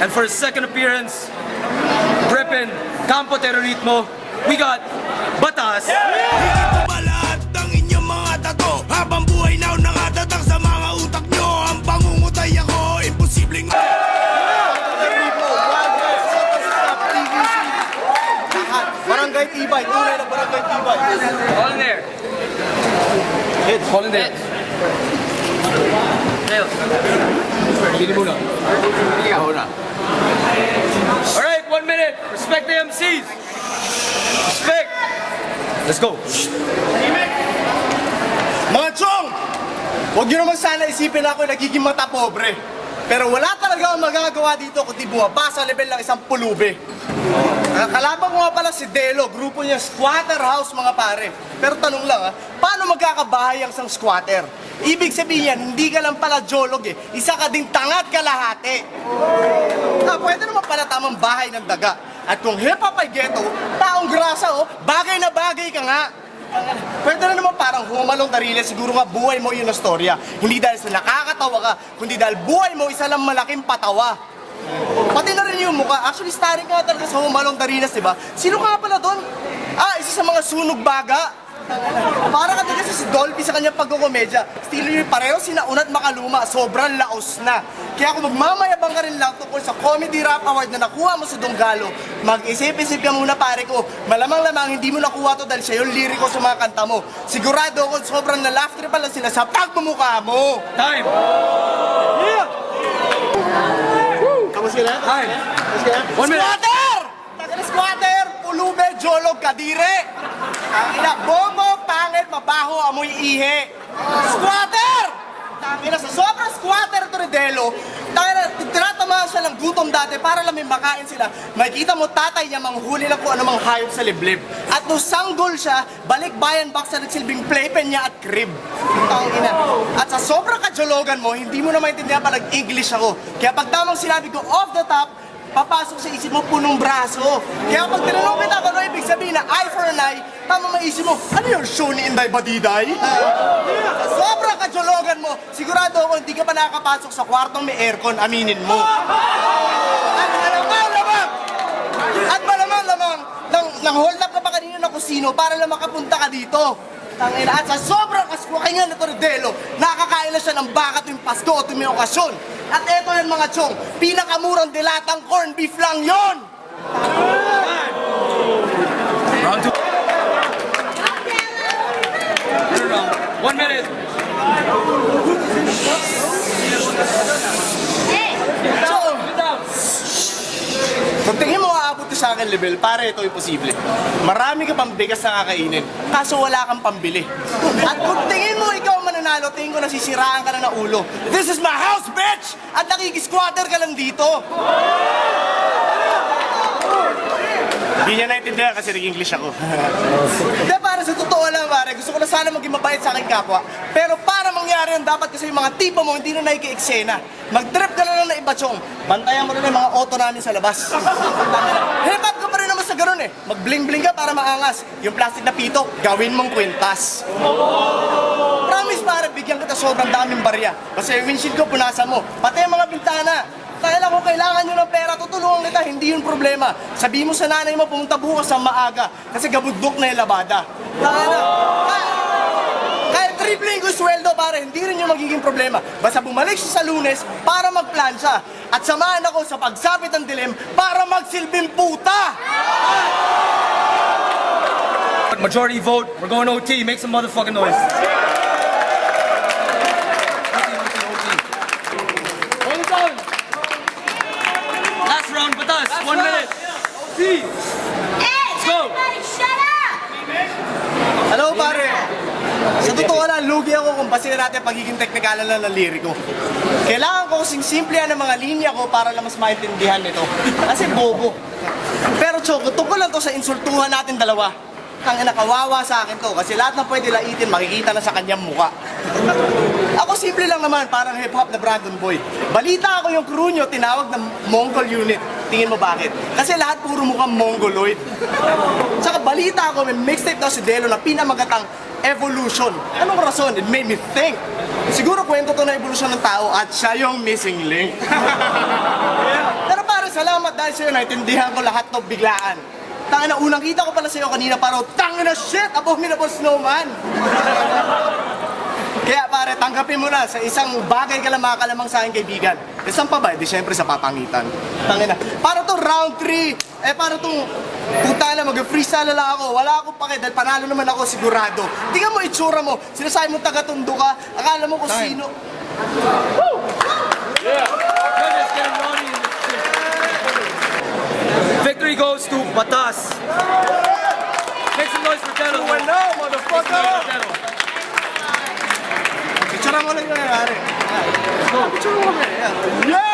And for his second appearance, repping Campo Terrorismo, we got Batas. Higit pa lahat ng inyong mga tato, habang buhay na nakatatang sa mga utak nyo. Ang pangungutay ako, imposibleng Barangay Tibay, tunay na Barangay Tibay. All in there. Head. All in there. Pili muna. Alright, 1 minute. Respect the MCs. Respect. Let's go. Mga chong! Huwag nyo naman sana isipin ako nagiging mata pobre. Pero wala talaga ang magagawa dito kundi bumaba sa level ng isang pulube. Ang kalaban ko nga pala si Delo, grupo niya Squatter House mga pare. Pero tanong lang paano magkakabahay ang isang squatter? Ibig sabihin yan, hindi ka lang pala jolog isa ka ding tangat kalahati. Pwede naman pala tamang bahay ng daga. At kung hip-hop ay ghetto, taong grasa bagay na bagay ka nga. Pwede na naman parang humalong darile, siguro nga buhay mo yun na storya. Hindi dahil sa nakakatawa ka, kundi dahil buhay mo isa lang malaking patawa. Pati na rin yung mukha. Actually, starring ka talaga sa Humalong Darinas, diba? Sino ka pala doon? Isa sa mga sunog baga. Para ka talaga si Dolphy sa kanyang pagkukomedya. Estilo yung pareho sinauna at makaluma. Sobrang laos na. Kaya kung magmamayabang ka rin lang tungkol sa Comedy Rap Award na nakuha mo sa Donggalo, mag-isip-isip ka muna pare ko. Malamang-lamang hindi mo nakuha to dahil siya yung liriko sa mga kanta mo. Sigurado ako sobrang na-laugh trip pala sila sa pagmumukha mo. Time. Yeah! Kamusta sila? Time. 1 minute. Squatter! Tagala squatter! Pulube, jolog, kadire! Ang ina, bobo, pangit, mabaho, amoy ihi! Squatter! Tangina, sa sobrang squatter to Redelo, tinatamaan siya ng gutom dati para lang may makain sila. Makikita mo tatay niya manghuli lang kung anumang hayop sa liblib. At nung sanggol siya, balik bayan box na nagsilbing playpen niya at crib. Tangina. At sa sobrang kajologan mo, hindi mo na maintindihan pa nag-English ako. Kaya pag tamang sinabi ko off the top, papasok sa isip mo punong braso. Kaya pag tinanong kita kung ano ibig sabihin na eye for an eye, tama maisip mo, ano yung show ni Inday Badiday? Sa sobrang kajologan mo, sigurado ako hindi ka pa nakakapasok sa kwartong may aircon, aminin mo. At malamang, nang hold up ka pa kanina ng kusino para lang makapunta ka dito. Tangina, at sa sobrang kaswakingan na Toridelo, nakakain na siya ng baka tuwing Pasko o tuwing okasyon. At eto yan mga chong, pinakamurang dilatang corn beef lang yon. Round 2. 1 minute. Chong, kung tingin mo aabot ko sa akin level, pare ito imposible. Marami ka pang bigas na kakainin, kaso wala kang pambili. At kung tingin mo ikaw mananalo, tingin ko nasisiraan ka na ng ulo. This is my house, bitch! At nakikisquatter ka lang dito. Hindi niya naintindihan kasi nag-English ako. Hindi, para sa totoo lang, pare. Gusto ko na sana maging mabait sa aking kapwa. Pero para mangyari yun, dapat kasi yung mga tipo mo hindi na naiki-eksena. Mag-trip ka na lang na iba, chong. Bantayan mo na yung mga auto namin sa labas. Hip-hop ka pa rin naman sa ganun Mag-bling-bling ka para maangas. Yung plastic na pito, gawin mong kwintas. Promise, pare, bigyan kita sobrang daming barya. Kasi yung windshield ko, punasan mo. Pati yung mga bintana. Dahil kung kailangan nyo ng pera, tutulungan kita, hindi yun problema. Sabihin mo sa nanay mo, pumunta bukas sa maaga. Kasi gabudok na yung labada. Kahit tripling ko sweldo, pare, hindi rin yung magiging problema. Basta bumalik siya sa Lunes para magplansya. At samahan ako sa pagsapit ng dilim para magsilbing puta! Majority vote. We're going OT. Make some motherfucking noise. Last round, Batas. 1 minute. Hey, Let's go. everybody shut up! Hello, pare. Sa totoo lang, lugi ako kung basin natin pagiging teknikalan lang ng liriko. Kailangan ko kasing simple ang mga linya ko para lang mas maintindihan nito. Kasi bobo. Pero Choco, tungkol lang to sa insultuhan natin dalawa. Tangina, kawawa sa akin to kasi lahat ng pwede laitin makikita na sa kanyang muka. Ako simple lang naman, parang hip-hop na Brandon Boy. Balita ako yung crew nyo tinawag ng Mongol Unit. Tingin mo bakit? Kasi lahat puro mukhang Mongoloid. Saka balita ako may mixtape daw si Delo na pinamagatang Evolution. Anong rason? It made me think. Siguro kwento to na evolusyon ng tao at siya yung missing link. Pero dahil sa'yo, naintindihan ko lahat ng biglaan. Tangina, unang kita ko pala sa'yo kanina pa raw, tangina shit, abominable snowman! Kaya pare, tanggapin mo na sa isang bagay ka lang makakalamang sa aking kaibigan. E saan pa ba? Di syempre sa papangitan. Tangina. Para to round 3. Para tong puta na mag-freestyle na lang ako. Wala akong pake dahil panalo naman ako sigurado. Tingnan mo itsura mo. Sinasabi mo taga-tundo ka. Akala mo kung sino. Judges, get Ronnie in the victory goes to Batas. Make some noise for Deno. Wala, motherfucker! Picture mo lang yung nangyari. Picture mo kami. Yeah!